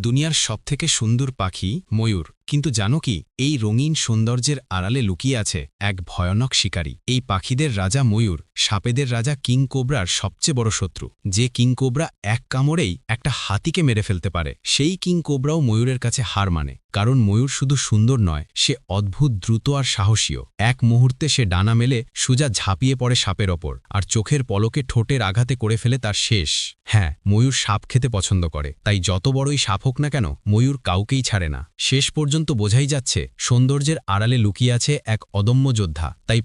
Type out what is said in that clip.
দুনিয়ার সবথেকে সুন্দর পাখি ময়ূর, কিন্তু জানো কি, এই রঙিন সৌন্দর্যের আড়ালে লুকিয়ে আছে এক ভয়ানক শিকারী। এই পাখিদের রাজা ময়ূর, সাপেদের রাজা কিং কোবরার সবচেয়ে বড় শত্রু। যে কিং কোবরা এক কামড়েই একটা হাতিকে মেরে ফেলতে পারে, সেই কিং কোবরাও ময়ূরের কাছে হার মানে। কারণ ময়ূর শুধু সুন্দর নয়, সে অদ্ভুত দ্রুত আর সাহসীও। এক মুহূর্তে সে ডানা মেলে সোজা ঝাঁপিয়ে পড়ে সাপের ওপর, আর চোখের পলকে ঠোঁটের আঘাতে করে ফেলে তার শেষ। হ্যাঁ, ময়ূর সাপ খেতে পছন্দ করে, তাই যত বড়ই সাপ হোক না কেন, ময়ূর কাউকেই ছাড়ে না। শেষ পর্যন্ত বোঝাই যাচ্ছে, সৌন্দর্যের আড়ালে লুকিয়ে আছে এক অদম্য যোদ্ধা। তাই